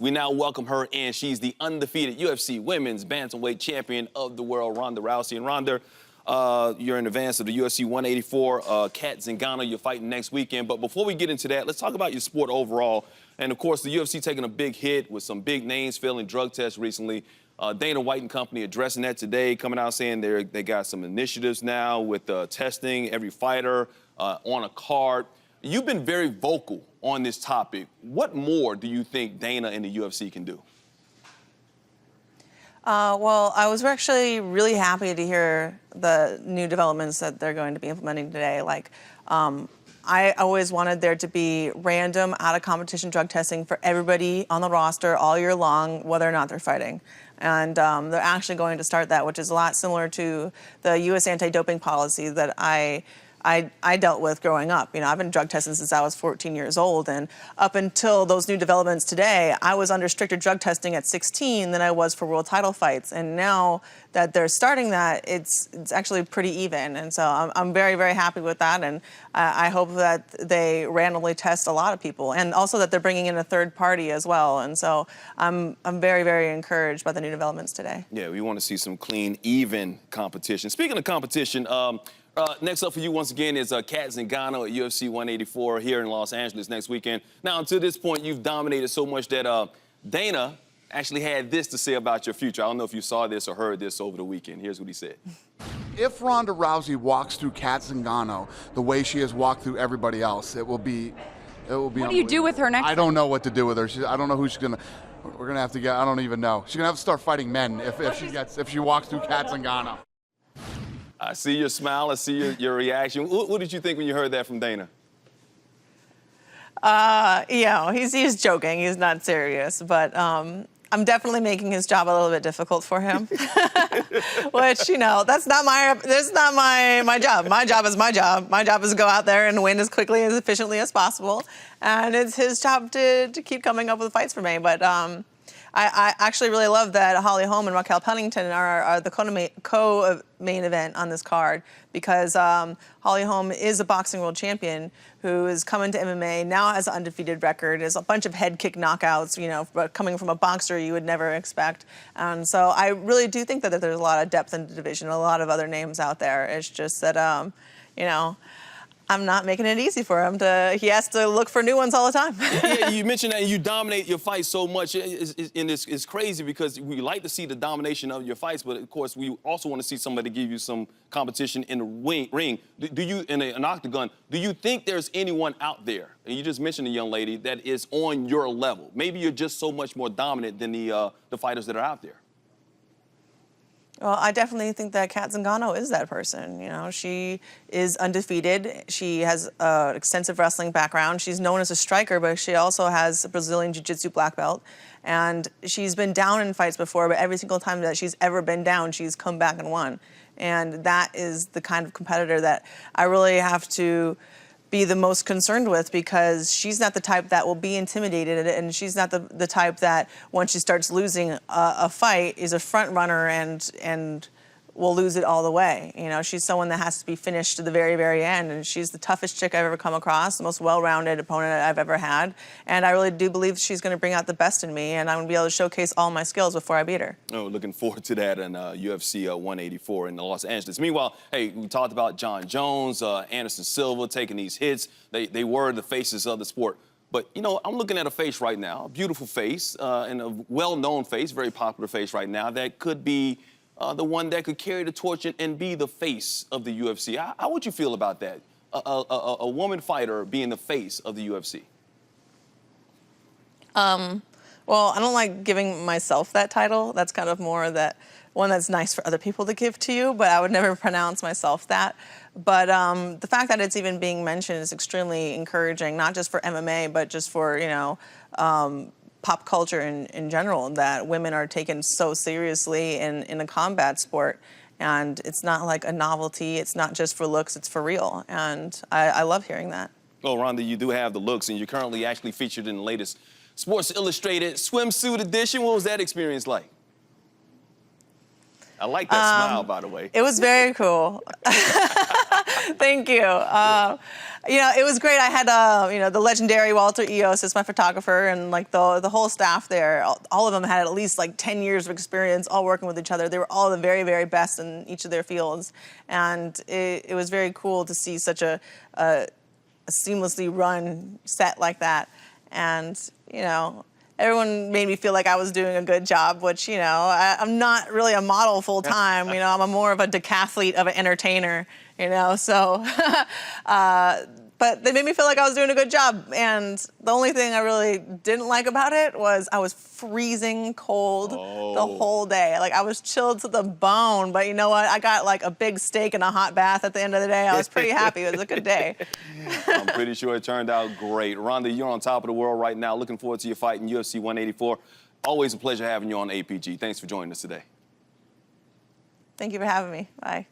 We now welcome her in. She's the undefeated UFC Women's Bantamweight Champion of the world, Ronda Rousey. And Ronda, you're in advance of the UFC 184. Cat Zingano, you're fighting next weekend. But before we get into that, let's talk about your sport overall. And, of course, the UFC taking a big hit with some big names failing drug tests recently. Dana White and company addressing that today, coming out saying they got some initiatives now with testing every fighter on a card. You've been very vocal on this topic. What more do you think Dana and the UFC can do? Well, I was actually really happy to hear the new developments that they're going to be implementing today. I always wanted there to be random, out-of-competition drug testing for everybody on the roster all year long, whether or not they're fighting. And they're actually going to start that, which is a lot similar to the U.S. anti-doping policy that I dealt with growing up. You know, I've been drug testing since I was 14 years old, and up until those new developments today, I was under stricter drug testing at 16 than I was for world title fights. And now that they're starting that, it's actually pretty even. And so I'm very, very happy with that, and I hope that they randomly test a lot of people, and also that they're bringing in a third party as well. And so I'm very, very encouraged by the new developments today. Yeah, we want to see some clean, even competition. Speaking of competition, next up for you, once again, is Cat Zingano at UFC 184 here in Los Angeles next weekend. Now, to this point, you've dominated so much that Dana actually had this to say about your future. I don't know if you saw this or heard this over the weekend. Here's what he said. If Ronda Rousey walks through Cat Zingano the way she has walked through everybody else, it will be What do you do with her next? I don't know what to do with her. I don't know who she's gonna. We're gonna have to get. I don't even know. She's gonna have to start fighting men if she walks through Cat Zingano. I see your smile. I see your reaction. What did you think when you heard that from Dana? He's joking. He's not serious, but I'm definitely making his job a little bit difficult for him. Which, you know, that's not my job. My job is my job. My job is to go out there and win as quickly and as efficiently as possible. And it's his job to keep coming up with fights for me. But I actually really love that Holly Holm and Raquel Pennington are the co-main event on this card, because Holly Holm is a boxing world champion who is coming to MMA, now has an undefeated record, is a bunch of head kick knockouts, you know, coming from a boxer you would never expect. And so I really do think that there's a lot of depth in the division, a lot of other names out there. It's just that, you know, I'm not making it easy for him. He has to look for new ones all the time. Yeah, you mentioned that you dominate your fights so much, and it's crazy because we like to see the domination of your fights, but of course we also want to see somebody give you some competition in the ring. Do you, in an octagon, do you think there's anyone out there, and you just mentioned a young lady, that is on your level? Maybe you're just so much more dominant than the fighters that are out there. Well, I definitely think that Cat Zingano is that person. You know, she is undefeated. She has an extensive wrestling background. She's known as a striker, but she also has a Brazilian Jiu-Jitsu black belt. And she's been down in fights before, but every single time that she's ever been down, she's come back and won. And that is the kind of competitor that I really have to be the most concerned with, because she's not the type that will be intimidated, and she's not the type that once she starts losing a fight is a front runner and will lose it all the way. You know, she's someone that has to be finished to the very, very end, and she's the toughest chick I've ever come across, the most well-rounded opponent I've ever had, and I really do believe she's going to bring out the best in me, and I'm going to be able to showcase all my skills before I beat her. Oh, looking forward to that in UFC 184 in Los Angeles. Meanwhile, hey, we talked about John Jones, Anderson Silva taking these hits. They were the faces of the sport. But, you know, I'm looking at a face right now, a beautiful face, and a well-known face, very popular face right now, that could be the one that could carry the torch and be the face of the UFC. How would you feel about that? A woman fighter being the face of the UFC? Well, I don't like giving myself that title. That's kind of more that one that's nice for other people to give to you, but I would never pronounce myself that. But the fact that it's even being mentioned is extremely encouraging, not just for MMA, but just for, you know, pop culture in general, that women are taken so seriously in a combat sport. And it's not like a novelty. It's not just for looks. It's for real. And I love hearing that. Well, Ronda, you do have the looks, and you're currently actually featured in the latest Sports Illustrated swimsuit edition. What was that experience like? I like that smile, by the way. It was very cool. Thank you. You know, it was great. I had, you know, the legendary Walter Eos as my photographer, and like the whole staff there. All of them had at least like 10 years of experience, all working with each other. They were all the very, very best in each of their fields, and it was very cool to see such a seamlessly run set like that. And you know, everyone made me feel like I was doing a good job, which, you know, I'm not really a model full time. You know, I'm more of a decathlete of an entertainer, you know, so. But they made me feel like I was doing a good job. And the only thing I really didn't like about it was I was freezing cold the whole day. Like, I was chilled to the bone. But you know what? I got like a big steak and a hot bath at the end of the day. I was pretty happy. It was a good day. I'm pretty sure it turned out great. Ronda, you're on top of the world right now. Looking forward to your fight in UFC 184. Always a pleasure having you on APG. Thanks for joining us today. Thank you for having me. Bye.